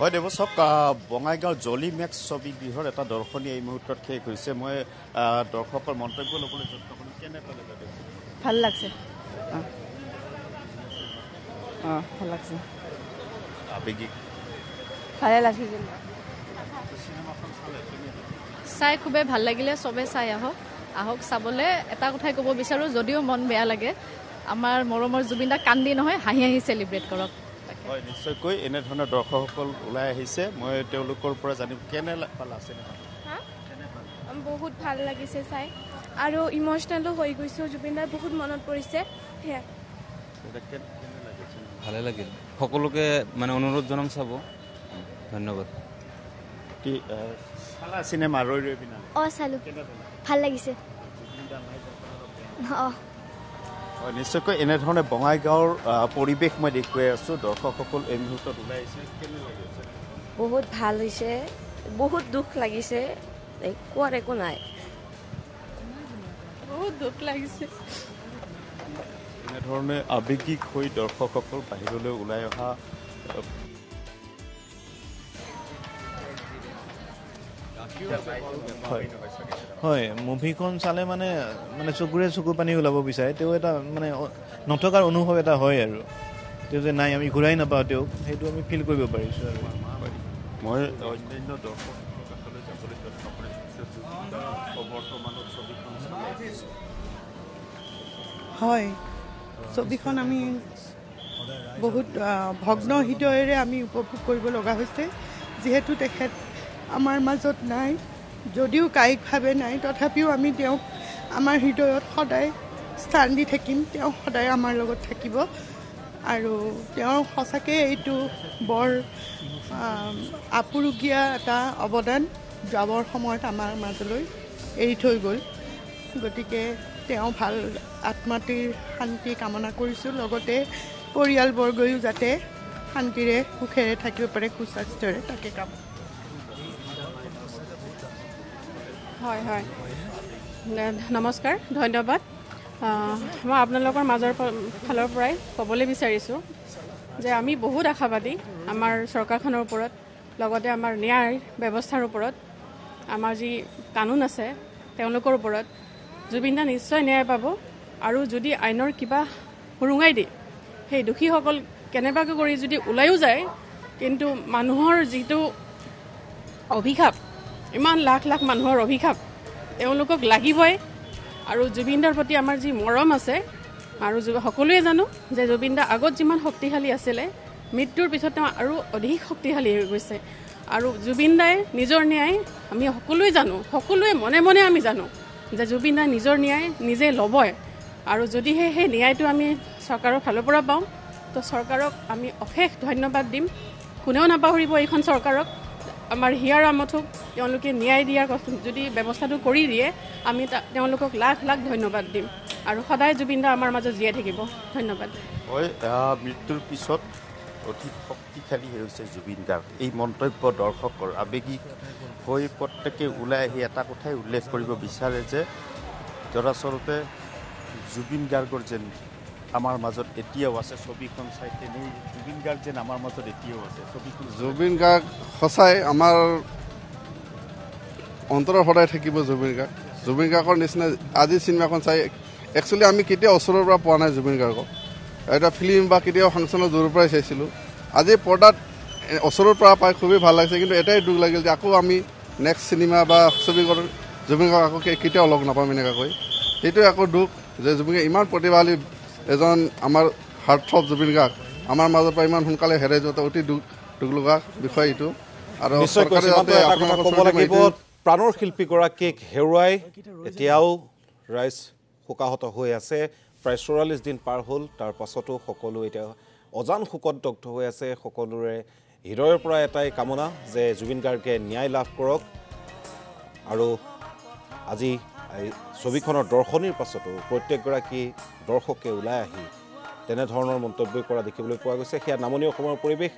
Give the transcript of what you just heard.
হয় দেৱচক বঙাইগাঁও জলি মেক্স ছবিগৃহৰ এটা দৰ্শনী এই মুহূৰ্তত শেষ হৈছে মই দৰ্শকৰ মন্তব্য ল'বলৈ যত্ন কৰিম কেনে পালে ভাল লাগছে ভাল লাগছে আবেগিক ভালে লাগিছিল চাই খুবেই ভাল লাগিলে চবে চাই আহক চাবলৈ এটা কথাই ক'ব বিচাৰোঁ যদিও মন বেয়া লাগে আমাৰ মৰমৰ জুবিন দাক কান্দি নহয় হাঁহি হাঁহি চেলিব্ৰেট কৰক হয় নিশ্চয়কৈ এনেধৰণৰ দৰ্শকসকল ওলাই আহিছে মই তেওঁলোকৰ পৰা জানিম কেনে পালা চিনেমা বহুত ভাল লাগিছে চাই আৰু ইমোচনেলো হৈ গৈছোঁ জুবিন দাৰ বহুত মনত পৰিছে সেয়া ভালে লাগিল সকলোকে মানে অনুৰোধ জনাম চাব ধন্যবাদ চালা চিনেমা ৰৈ ৰৈ বিনা চালো ভাল লাগিছে নিশ্চয়কৈ এনেধৰণে বঙাইগাঁৱৰ পৰিৱেশ মই দেখুৱাই আছোঁ দৰ্শকসকল এই মুহূৰ্তত ওলাই আহিছে কেনে লাগিছে বহুত ভাল হৈছে বহুত দুখ লাগিছে কোৱাৰ একো নাই বহুত দুখ লাগিছে এনেধৰণে আৱেগিক হৈ দৰ্শকসকল বাহিৰলৈ ওলাই অহা হয় মুভিখন চালে মানে চকুৰে চকু পানী ওলাব বিচাৰে তেওঁ এটা মানে নথকাৰ অনুভৱ এটা হয় আৰু তেওঁ যে নাই আমি ঘূৰাই নাপাওঁ তেওঁক সেইটো আমি ফিল কৰিব পাৰিছোঁ আৰু মই অন্যান্য দৰ্শকৰ কাষলৈ যাবলৈ যত্ন কৰিছোঁ বৰ্তমানত ছবিখন হয় ছবিখন আমি বহুত ভগ্ন হৃদয়েৰে আমি উপভোগ কৰিব লগা হৈছে যিহেতু তেখেত আমাৰ মাজত নাই যদিও কায়িকভাৱে নাই তথাপিও আমি তেওঁক আমাৰ হৃদয়ত সদায় স্থান দি থাকিম তেওঁ সদায় আমাৰ লগত থাকিব আৰু তেওঁৰ সঁচাকৈ এইটো বৰ আপুৰুগীয়া এটা অৱদান যাবৰ সময়ত আমাৰ মাজলৈ এৰি থৈ গ'ল গতিকে তেওঁ ভাল আত্মাটিৰ শান্তি কামনা কৰিছোঁ লগতে পৰিয়ালবৰ্গয়ো যাতে শান্তিৰে সুখেৰে থাকিব পাৰে সুস্বাস্থ্যৰে তাকে কামনা হয় হয় নমস্কাৰ ধন্যবাদ মই আপোনালোকৰ মাজৰ ফালৰ পৰাই ক'বলৈ বিচাৰিছোঁ যে আমি বহুত আশাবাদী আমাৰ চৰকাৰখনৰ ওপৰত লগতে আমাৰ ন্যায় ব্যৱস্থাৰ ওপৰত আমাৰ যি কানুন আছে তেওঁলোকৰ ওপৰত জুবিন দা নিশ্চয় ন্যায় পাব আৰু যদি আইনৰ কিবা সুৰুঙাই দিয়ে সেই দোষীসকল কেনেবাকৈ কৰি যদি ওলাইও যায় কিন্তু মানুহৰ যিটো অভিশাপ ইমান লাখ লাখ মানুহৰ অভিশাপ তেওঁলোকক লাগিবই আৰু জুবিন দাৰ প্ৰতি আমাৰ যি মৰম আছে আৰু সকলোৱে জানো যে জুবিন দা আগত যিমান শক্তিশালী আছিলে মৃত্যুৰ পিছত তেওঁ আৰু অধিক শক্তিশালী হৈ গৈছে আৰু জুবিন দাই নিজৰ ন্যায় আমি সকলোৱে জানো সকলোৱে মনে মনে আমি জানো যে জুবিন দাই নিজৰ ন্যায় নিজে ল'বই আৰু যদিহে সেই ন্যায়টো আমি চৰকাৰৰ ফালৰ পৰা পাওঁ তো চৰকাৰক আমি অশেষ ধন্যবাদ দিম কোনেও নাপাহৰিব এইখন চৰকাৰক আমাৰ হিয়াৰ আমঠুক তেওঁলোকে ন্যায় দিয়াৰ যদি ব্যৱস্থাটো কৰি দিয়ে আমি তেওঁলোকক লাখ লাখ ধন্যবাদ দিম আৰু সদায় জুবিন দা আমাৰ মাজত জীয়াই থাকিব ধন্যবাদ হয় মৃত্যুৰ পিছত অধিক শক্তিশালী হৈছে জুবিন গাৰ্গ এই মন্তব্য দৰ্শকৰ আৱেগিক হৈ প্ৰত্যেকে ওলাই আহি এটা কথাই উল্লেখ কৰিব বিচাৰে যে দৰাচলতে জুবিন গাৰ্গৰ যেন আমাৰ মাজত এতিয়াও আছে ছবিখন চাই তেনেই জুবিন গাৰ্গ যেন আমাৰ মাজত এতিয়াও আছে ছবিখন জুবিন গাৰ্গ সঁচাই আমাৰ অন্তৰৰ সদায় থাকিব জুবিন গাৰ্গৰ নিচিনা আজি চিনেমাখন চাই একচুৱেলি আমি কেতিয়াও ওচৰৰ পৰা পোৱা নাই জুবিন গাৰ্গক এটা ফিল্ম বা কেতিয়াও ফাংচনৰ দূৰৰ পৰাই চাইছিলোঁ আজি পৰ্দাত ওচৰৰ পৰা পাই খুবেই ভাল লাগিছে কিন্তু এটাই দুখ লাগিল যে আকৌ আমি নেক্সট চিনেমা বা ছবিখন জুবিন গাৰ্গ আকৌ কেতিয়াও লগ নাপাম এনেকুৱাকৈ সেইটোৱে আকৌ দুখ যে জুবিন গাৰ্গ ইমান প্ৰতিভাশালী এজন আমাৰ হাৰ্টথ্ৰব জুবিন গাৰ্গ আমাৰ মাজৰ পৰা ইমান সোনকালে হেৰাই যোৱাটো অতি দুখ লগা বিষয় এইটো আৰু প্ৰাণৰ শিল্পীগৰাকীক হেৰুৱাই এতিয়াও ৰাইজ শোকাহত হৈ আছে প্ৰায় ৪৪ দিন পাৰ হ'ল তাৰ পাছতো সকলো এতিয়া অজান শোকত দগ্ধ হৈ আছে সকলোৰে হৃদয়ৰ পৰা এটাই কামনা যে জুবিন গাৰ্গে ন্যায় লাভ কৰক আৰু আজি ছবিখনৰ দৰ্শনীৰ পাছতো প্ৰত্যেকগৰাকী দৰ্শকে ওলাই আহি তেনেধৰণৰ মন্তব্য কৰা দেখিবলৈ পোৱা গৈছে সেয়া নামনি অসমৰ পৰিৱেশ